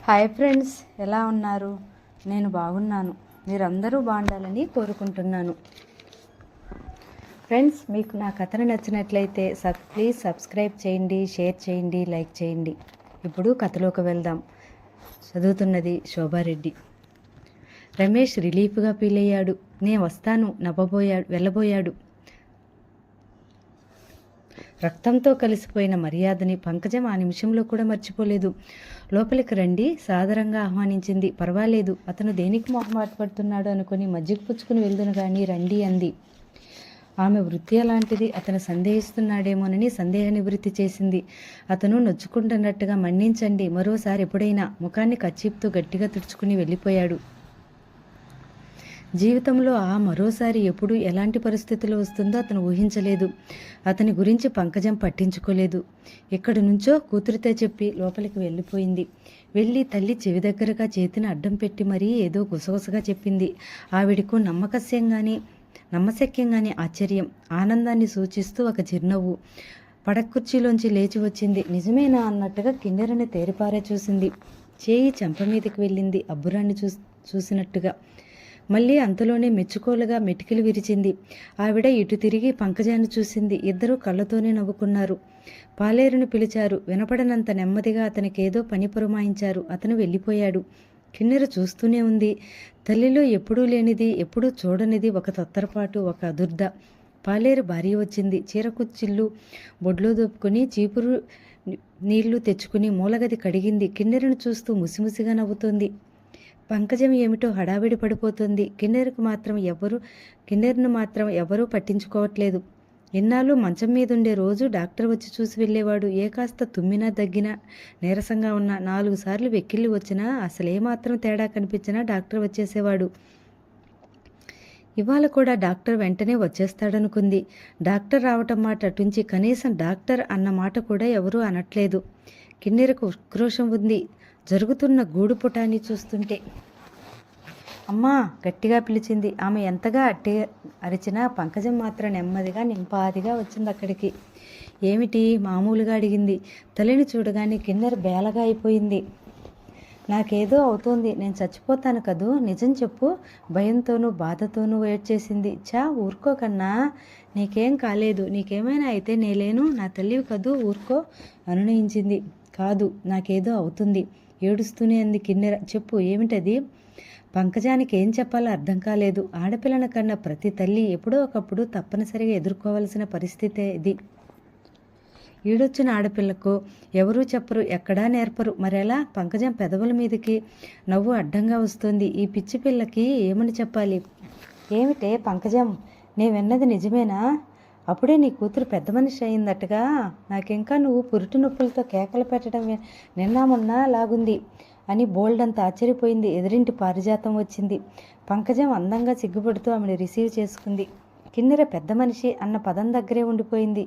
Hi friends, ఎలా ఉన్నారు? నేను బాగున్నాను. మీరందరూ బాగుండాలని కోరుకుంటున్నాను. ఫ్రెండ్స్, మీకు నా కథను నచ్చినట్లయితే ప్లీజ్ సబ్స్క్రైబ్ చేయండి, షేర్ చేయండి, లైక్ చేయండి. ఇప్పుడు కథలోకి వెళ్దాం. చదువుతున్నది శోభారెడ్డి. రమేష్ రిలీఫ్గా ఫీల్ అయ్యాడు. నేను వస్తాను వెళ్ళబోయాడు. రక్తంతో కలిసిపోయిన మర్యాదని పంకజం ఆ నిమిషంలో కూడా మర్చిపోలేదు. లోపలికి రండి సాదరంగా ఆహ్వానించింది. పర్వాలేదు, అతను దేనికి మొహమాట పడుతున్నాడు అనుకుని మజ్జిగ పుచ్చుకుని వెళ్దును గాని రండి అంది. ఆమె వృత్తి అలాంటిది. అతను సందేహిస్తున్నాడేమోనని సందేహ నివృత్తి చేసింది. అతను నొచ్చుకుంటున్నట్టుగా మన్నించండి, మరోసారి ఎప్పుడైనా ముఖాన్ని కర్చీప్తో గట్టిగా తుడుచుకుని వెళ్ళిపోయాడు. జీవితంలో ఆ మరోసారి ఎప్పుడు ఎలాంటి పరిస్థితులు వస్తుందో అతను ఊహించలేదు. అతని గురించి పంకజం పట్టించుకోలేదు. ఎక్కడి నుంచో కూతురితో చెప్పి లోపలికి వెళ్ళిపోయింది. వెళ్ళి తల్లి చెవి దగ్గరగా చేతిని అడ్డం పెట్టి మరీ ఏదో గుసగుసగా చెప్పింది. ఆవిడకు నమ్మశక్యంగానే ఆశ్చర్యం, ఆనందాన్ని సూచిస్తూ ఒక చిరునవ్వు. పడకుర్చీలోంచి లేచి వచ్చింది. నిజమేనా అన్నట్టుగా కిన్నెరని తేరిపారే చూసింది. చేయి చెంప మీదకి వెళ్ళింది, అబ్బురాన్ని చూసినట్టుగా. మళ్ళీ అంతలోనే మెచ్చుకోలుగా మెటికలు విరిచింది. ఆవిడ ఇటు తిరిగి పంకజాన్ని చూసింది. ఇద్దరూ కళ్ళతోనే నవ్వుకున్నారు. పాలేరుని పిలిచారు. వినపడనంత నెమ్మదిగా అతనికేదో పని పురమాయించారు. అతను వెళ్ళిపోయాడు. కిన్నెర చూస్తూనే ఉంది. తల్లిలో ఎప్పుడూ లేనిది, ఎప్పుడూ చూడనిది ఒక తొత్తరపాటు, ఒక అదుర్ద. పాలేరు భార్య వచ్చింది. చీరకుచ్చిళ్ళు బొడ్లో దోపుకుని చీపురు నీళ్లు తెచ్చుకుని మూలగది కడిగింది. కిన్నెరను చూస్తూ ముసిముసిగా నవ్వుతోంది. పంకజం ఏమిటో హడావిడి పడిపోతుంది. కిన్నెర్ను మాత్రం ఎవరూ పట్టించుకోవట్లేదు. ఎన్నాళ్ళు మంచం మీదుండే రోజు డాక్టర్ వచ్చి చూసి వెళ్ళేవాడు. ఏ కాస్త తుమ్మినా దగ్గినా నీరసంగా ఉన్నా 4 సార్లు వెక్కిళ్ళు వచ్చినా అసలేమాత్రం తేడా కనిపించినా డాక్టర్ వచ్చేసేవాడు. ఇవాళ కూడా డాక్టర్ వెంటనే వచ్చేస్తాడనుకుంది. డాక్టర్ రావటం మాట అటుంచి కనీసం డాక్టర్ అన్న మాట కూడా ఎవరూ అనట్లేదు. కిన్నెరకు ఉక్రోషం ఉంది జరుగుతున్న గూడుపుటాన్ని చూస్తుంటే. అమ్మా గట్టిగా పిలిచింది. ఆమె ఎంతగా అరిచినా పంకజం మాత్రం నెమ్మదిగా నింపాదిగా వచ్చింది అక్కడికి. ఏమిటి మామూలుగా అడిగింది. తల్లిని చూడగానే కిన్నెర బేలగా అయిపోయింది. నాకేదో అవుతోంది, నేను చచ్చిపోతాను కదూ, నిజం చెప్పు. భయంతోనూ బాధతోనూ ఏడ్చేసింది. ఊరుకోకన్నా, నీకేం కాలేదు. నీకేమైనా అయితే నేలేను, నా తల్లివి కదూ, ఊరుకో అనునయించింది. కాదు, నాకేదో అవుతుంది ఏడుస్తూనే అంది కిన్నెర. చెప్పు, ఏమిటది? పంకజానికి ఏం చెప్పాలో అర్థం కాలేదు. ఆడపిల్లను కన్నా ప్రతి తల్లి ఎప్పుడో ఒకప్పుడు తప్పనిసరిగా ఎదుర్కోవాల్సిన పరిస్థితే ఇది. ఈడొచ్చిన ఆడపిల్లకు ఎవరూ చెప్పరు, ఎక్కడా నేర్పరు. మరెలా? పంకజం పెదవుల మీదకి నవ్వు అడ్డంగా వస్తుంది. ఈ పిచ్చి పిల్లకి ఏమని చెప్పాలి? ఏమిటే పంకజం, నే విన్నది నిజమేనా? అప్పుడే నీ కూతురు పెద్ద మనిషి అయిందట్టుగా. నాకింకా నువ్వు పురిటి నొప్పులతో కేకలు పెట్టడం నిన్న మొన్న లాగుంది అని బోల్డంత ఆశ్చర్యపోయింది. ఎదురింటి పారిజాతం వచ్చింది. పంకజం అందంగా సిగ్గుపడుతూ ఆమెను రిసీవ్ చేసుకుంది. కిన్నెర పెద్ద మనిషి అన్న పదం దగ్గరే ఉండిపోయింది.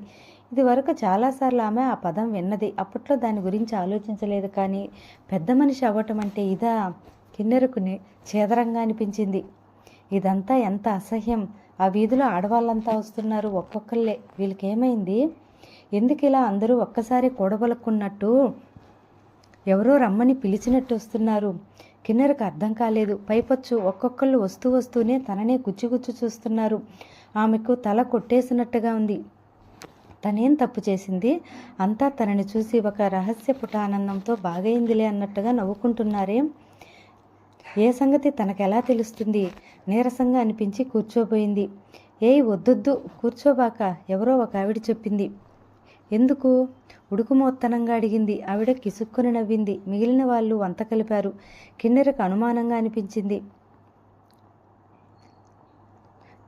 ఇది వరకు చాలాసార్లు ఆమె ఆ పదం విన్నది. అప్పట్లో దాని గురించి ఆలోచించలేదు. కానీ పెద్ద మనిషి అవ్వటం అంటే ఇదా? కిన్నెరకు చేదరంగా అనిపించింది. ఇదంతా ఎంత అసహ్యం. ఆ వీధిలో ఆడవాళ్ళంతా వస్తున్నారు, ఒక్కొక్కళ్ళే. వీళ్ళకేమైంది? ఎందుకు ఇలా అందరూ ఒక్కసారి కూడబలుక్కున్నట్టు ఎవరో రమ్మని పిలిచినట్టు వస్తున్నారు? కిన్నెరకు అర్థం కాలేదు. పైపొచ్చు ఒక్కొక్కళ్ళు వస్తూనే తననే గుచ్చి చూస్తున్నారు. ఆమెకు తల కొట్టేసినట్టుగా ఉంది. తనేం తప్పు చేసింది? అంతా తనని చూసి ఒక రహస్యపుట ఆనందంతో బాగైందిలే అన్నట్టుగా నవ్వుకుంటున్నారే. ఏ సంగతి తనకెలా తెలుస్తుంది? నీరసంగా అనిపించి కూర్చోబోయింది. ఏయ్ వద్దొద్దు, కూర్చోబాక, ఎవరో ఒక ఆవిడ చెప్పింది. ఎందుకు? ఉడుకుమోత్తనంగా అడిగింది. ఆవిడ కిసుక్కుని నవ్వింది. మిగిలిన వాళ్ళు వంత కలిపారు. కిన్నెరకు అనుమానంగా అనిపించింది.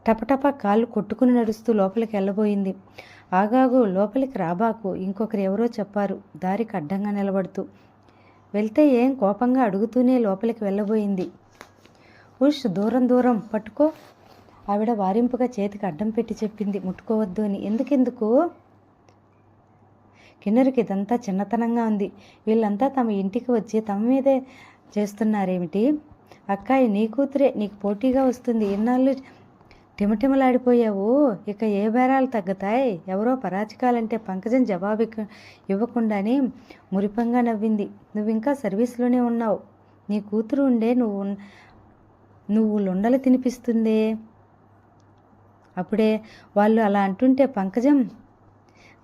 టపటప కాళ్ళు కొట్టుకుని నడుస్తూ లోపలికి వెళ్ళబోయింది. ఆగాగు, లోపలికి రాబాకు, ఇంకొకరు ఎవరో చెప్పారు దారికి అడ్డంగా నిలబడుతూ. వెళ్తే ఏం కోపంగా అడుగుతూనే లోపలికి వెళ్ళబోయింది. ఉష్, దూరం పట్టుకో, ఆవిడ వారింపుగా చేతికి అడ్డం పెట్టి చెప్పింది. ముట్టుకోవద్దు అని. ఎందుకెందుకు? కిన్నెరికి ఇదంతా చిన్నతనంగా ఉంది. వీళ్ళంతా తమ ఇంటికి వచ్చి తమ మీదే చేస్తున్నారేమిటి? అక్కాయి నీ కూతురే, నీకు పోటీగా వస్తుంది. ఇన్నాళ్ళు టిమటిమలాడిపోయావు. ఇక ఏ బేరాలు తగ్గుతాయి? ఎవరో పరాచికాలంటే పంకజం జవాబు ఇవ్వకుండానే మురిపంగా నవ్వింది. నువ్వింకా సర్వీస్లోనే ఉన్నావు. నీ కూతురు ఉండే నువ్వు లొండలు తినిపిస్తుందే. అప్పుడే వాళ్ళు అలా అంటుంటే పంకజం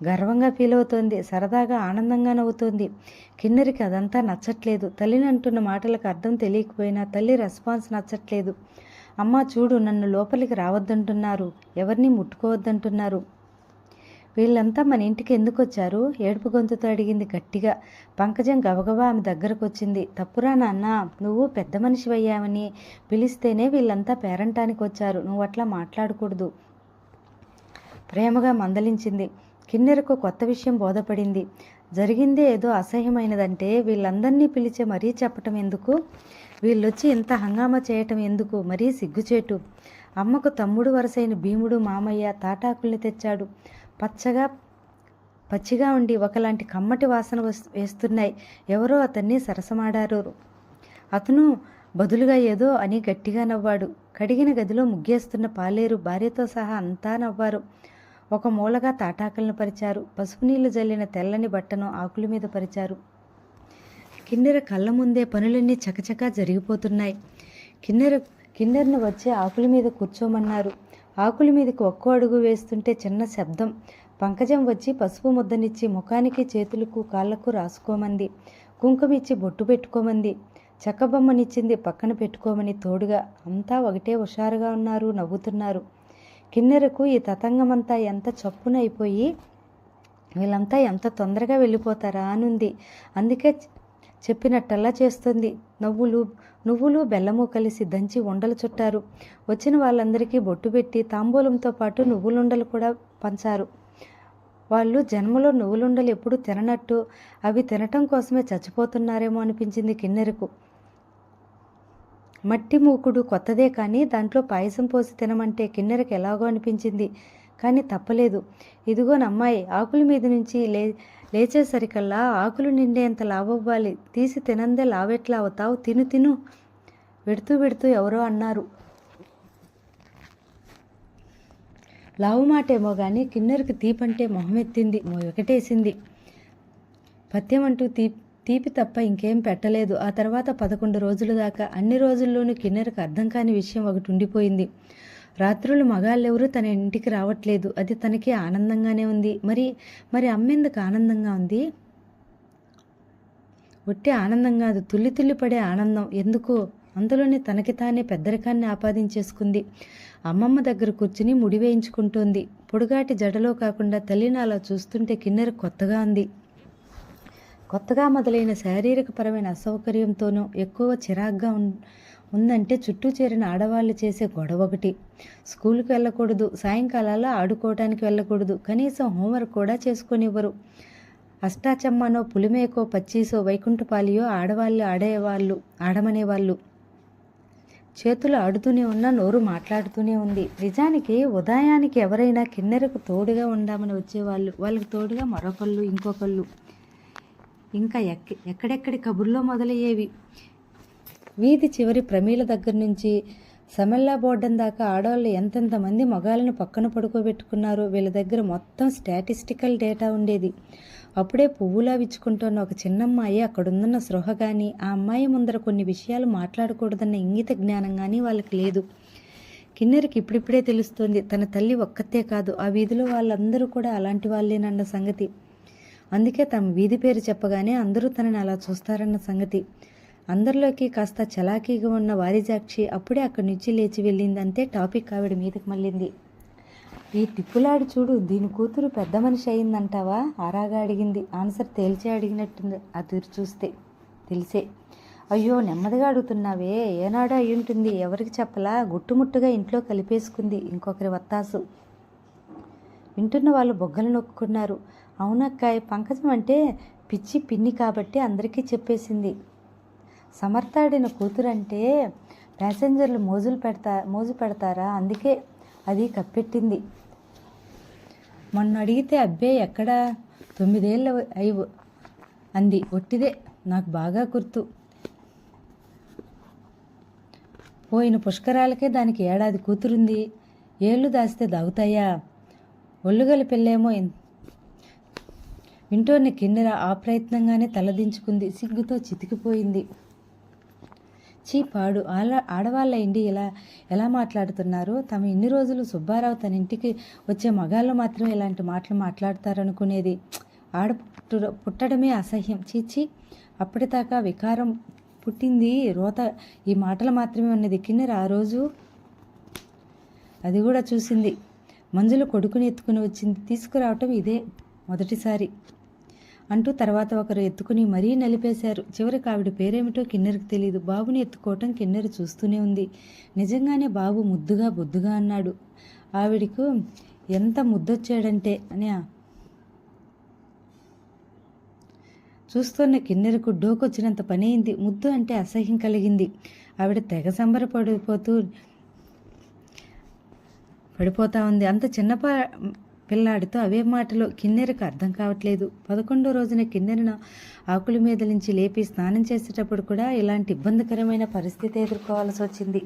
గర్వంగా ఫీల్ అవుతోంది. సరదాగా ఆనందంగా నవ్వుతోంది. కిన్నెరికి అదంతా నచ్చట్లేదు. తల్లిని అంటున్న మాటలకు అర్థం తెలియకపోయినా తల్లి రెస్పాన్స్ నచ్చట్లేదు. అమ్మా చూడు, నన్ను లోపలికి రావద్దంటున్నారు, ఎవరిని ముట్టుకోవద్దంటున్నారు. వీళ్ళంతా మన ఇంటికి ఎందుకు వచ్చారు? ఏడుపు గొంతుతో అడిగింది గట్టిగా. పంకజం గబగబా ఆమె దగ్గరకు వచ్చింది. తప్పురా నాన్న, నువ్వు పెద్ద మనిషివయ్యావని పిలిస్తేనే వీళ్ళంతా పేరంటానికి వచ్చారు. నువ్వు అట్లా మాట్లాడకూడదు. ప్రేమగా మందలించింది. కిన్నెరకు కొత్త విషయం బోధపడింది. జరిగిందే ఏదో అసహ్యమైనదంటే వీళ్ళందరినీ పిలిచే మరీ చెప్పటం ఎందుకు? వీళ్ళొచ్చి ఇంత హంగామా చేయటం ఎందుకు? మరీ సిగ్గుచేటు. అమ్మకు తమ్ముడు వరసైన భీముడు మామయ్య తాటాకుల్ని తెచ్చాడు. పచ్చిగా ఉండి ఒకలాంటి కమ్మటి వాసన వేస్తున్నాయి. ఎవరో అతన్ని సరసమాడారు. అతను బదులుగా ఏదో అని గట్టిగా నవ్వాడు. కడిగిన గదిలో ముగ్గేస్తున్న పాలేరు భార్యతో సహా అంతా నవ్వారు. ఒక మూలగా తాటాకులను పరిచారు. పసుపు నీళ్లు జల్లిన తెల్లని బట్టను ఆకుల మీద పరిచారు. కిన్నెర కళ్ళ ముందే పనులన్నీ చకచకా జరిగిపోతున్నాయి. కిన్నెరను వచ్చి ఆకుల మీద కూర్చోమన్నారు. ఆకుల మీదకి ఒక్కో అడుగు వేస్తుంటే చిన్న శబ్దం. పంకజం వచ్చి పసుపు ముద్దనిచ్చి ముఖానికి చేతులకు కాళ్లకు రాసుకోమంది. కుంకుమిచ్చి బొట్టు పెట్టుకోమంది. చెక్కబొమ్మనిచ్చింది పక్కన పెట్టుకోమని తోడుగా. అంతా ఒకటే హుషారుగా ఉన్నారు, నవ్వుతున్నారు. కిన్నెరకు ఈ తతంగమంతా ఎంత చప్పున అయిపోయి వీళ్ళంతా ఎంత తొందరగా వెళ్ళిపోతారా అనుంది. అందుకే చెప్పినట్టల్లా చేస్తుంది. నువ్వులు బెల్లము కలిసి దంచి ఉండలు చుట్టారు. వచ్చిన వాళ్ళందరికీ బొట్టు పెట్టి తాంబూలంతో పాటు నువ్వులుండలు కూడా పంచారు. వాళ్ళు జన్మలో నువ్వులుండలు ఎప్పుడు తిననట్టు, అవి తినటం కోసమే చచ్చిపోతున్నారేమో అనిపించింది కిన్నెరకు. మట్టి మూకుడు కొత్తదే కానీ దాంట్లో పాయసం పోసి తినమంటే కిన్నెరకు ఎలాగో అనిపించింది. కానీ తప్పలేదు. ఇదిగోనమ్మాయి, ఆకుల మీద నుంచి లేచేసరికల్లా ఆకులు నిండేంత లావవ్వాలి. తీసి తినందే లావెట్లా అవుతావు? తిను. వెడుతూ ఎవరో అన్నారు. లావు మాటేమో కానీ కిన్నెరకు తీపంటే మొహమెత్తింది, ఒకటేసింది. పథ్యమంటూ తీపి తప్ప ఇంకేం పెట్టలేదు. ఆ తర్వాత 11 రోజుల దాకా అన్ని రోజుల్లోనూ కిన్నెరకు అర్థం కాని విషయం ఒకటి ఉండిపోయింది. రాత్రులు మగాళ్ళెవరూ తన ఇంటికి రావట్లేదు. అది తనకి ఆనందంగానే ఉంది. మరి అమ్మెందుకు ఆనందంగా ఉంది? ఒట్టి ఆనందం కాదు, తుల్లి పడే ఆనందం. ఎందుకో అందులోనే తనకి తానే పెద్దరికాన్ని ఆపాదించేసుకుంది. అమ్మమ్మ దగ్గర కూర్చుని ముడి వేయించుకుంటోంది. పొడుగాటి జడలో కాకుండా తల్లిని అలా చూస్తుంటే కిన్నెరకు కొత్తగా ఉంది. కొత్తగా మొదలైన శారీరకపరమైన అసౌకర్యంతోనూ ఎక్కువ చిరాగ్గా ఉందంటే చుట్టూ చేరిన ఆడవాళ్ళు చేసే గొడవ ఒకటి. స్కూల్కి వెళ్ళకూడదు, సాయంకాలాల్లో ఆడుకోవడానికి వెళ్ళకూడదు, కనీసం హోంవర్క్ కూడా చేసుకొనివ్వరు. అష్టాచమ్మనో పులిమేకో పచ్చీసో వైకుంఠపాలియో ఆడవాళ్ళు ఆడమనేవాళ్ళు. చేతులు ఆడుతూనే ఉన్నా నోరు మాట్లాడుతూనే ఉంది. నిజానికి ఉదయానికి ఎవరైనా కిన్నెరకు తోడుగా ఉండామని వచ్చేవాళ్ళు. వాళ్ళకి తోడుగా మరొకళ్ళు, ఇంకొకళ్ళు, ఇంకా ఎక్కడెక్కడి కబుర్లో మొదలయ్యేవి. వీధి చివరి ప్రమీల దగ్గర నుంచి సమల్లా బోర్డం దాకా ఆడవాళ్ళు ఎంతెంతమంది మగాళ్ళను పక్కన పడుకోబెట్టుకున్నారో వీళ్ళ దగ్గర మొత్తం స్టాటిస్టికల్ డేటా ఉండేది. అప్పుడే పువ్వులా విచ్చుకుంటున్న ఒక చిన్నమ్మాయి అక్కడుందన్న స్పృహ కానీ, ఆ అమ్మాయి ముందర కొన్ని విషయాలు మాట్లాడకూడదన్న ఇంగిత జ్ఞానం కానీ వాళ్ళకి లేదు. కిన్నెరికి ఇప్పుడిప్పుడే తెలుస్తోంది, తన తల్లి ఒక్కతే కాదు, ఆ వీధిలో వాళ్ళందరూ కూడా అలాంటి వాళ్ళేనన్న సంగతి. అందుకే తమ వీధి పేరు చెప్పగానే అందరూ తనని అలా చూస్తారన్న సంగతి. అందరిలోకి కాస్త చలాకీగా ఉన్న వారిజాక్షి అప్పుడే అక్కడి నుంచి లేచి వెళ్ళింది. అంతే టాపిక్ ఆవిడ మీదకి మళ్ళింది. ఈ టిప్పులాడి చూడు, దీని కూతురు పెద్ద మనిషి అయిందంటావా? ఆరాగా అడిగింది. ఆన్సర్ తేల్చే అడిగినట్టుంది ఆ తీరు చూస్తే. తెలిసే. అయ్యో నెమ్మదిగా అడుగుతున్నావే, ఏనాడో అయి ఉంటుంది, ఎవరికి చెప్పలా, గుట్టుముట్టుగా ఇంట్లో కలిపేసుకుంది ఇంకొకరి వత్తాసు. వింటున్న వాళ్ళు బొగ్గలు నొక్కున్నారు. అవునక్కాయ్, పంకజం అంటే పిచ్చి పిన్ని కాబట్టి అందరికీ చెప్పేసింది. సమర్థాడిన కూతురంటే ప్యాసింజర్లు మోజు పెడతారా, అందుకే అది కప్పెట్టింది. మొన్న అడిగితే అబ్బే ఎక్కడా 9 ఏళ్ళు అంది. ఒట్టిదే, నాకు బాగా గుర్తు. పోయిన పుష్కరాలకే దానికి 7 కూతురుంది. ఏళ్ళు దాస్తే దాగుతాయా? ఒళ్ళుగల పిల్లేమో వింటోని కిన్నెర అప్రయత్నంగానే తలదించుకుంది. సిగ్గుతో చితికిపోయింది. చీ పాడు, ఆడవాళ్ళ ఇండి ఎలా మాట్లాడుతున్నారు? తమ ఇన్ని రోజులు సుబ్బారావు తన ఇంటికి వచ్చే మగాళ్ళు మాత్రమే ఇలాంటి మాటలు మాట్లాడతారనుకునేది. పుట్టడమే అసహ్యం. చీచి, అప్పటిదాకా వికారం పుట్టింది రోత ఈ మాటలు మాత్రమే ఉన్నది. కిన్నెర ఆ రోజు అది కూడా చూసింది. మంజులు కొడుకుని ఎత్తుకుని వచ్చింది. తీసుకురావటం ఇదే మొదటిసారి అంటూ తర్వాత ఒకరు ఎత్తుకుని మరీ నలిపేశారు. చివరికి ఆవిడ పేరేమిటో కిన్నెరకు తెలియదు. బాబుని ఎత్తుకోవటం కిన్నెర చూస్తూనే ఉంది. నిజంగానే బాబు ముద్దుగా బొద్దుగా అన్నాడు. ఆవిడకు ఎంత ముద్దొచ్చాడంటే అని చూస్తున్న కిన్నెరకు డోకొచ్చినంత పనైంది. ముద్దు అంటే అసహ్యం కలిగింది. ఆవిడ తెగ పడిపోతా ఉంది. అంత చిన్న పిల్లాడితో అవే మాటలు కిన్నెరకు అర్థం కావట్లేదు. 11వ రోజున కిన్నెరను ఆకుల మీద నుంచి లేపి స్నానం చేసేటప్పుడు కూడా ఇలాంటి ఇబ్బందికరమైన పరిస్థితి ఎదుర్కోవాల్సి వచ్చింది.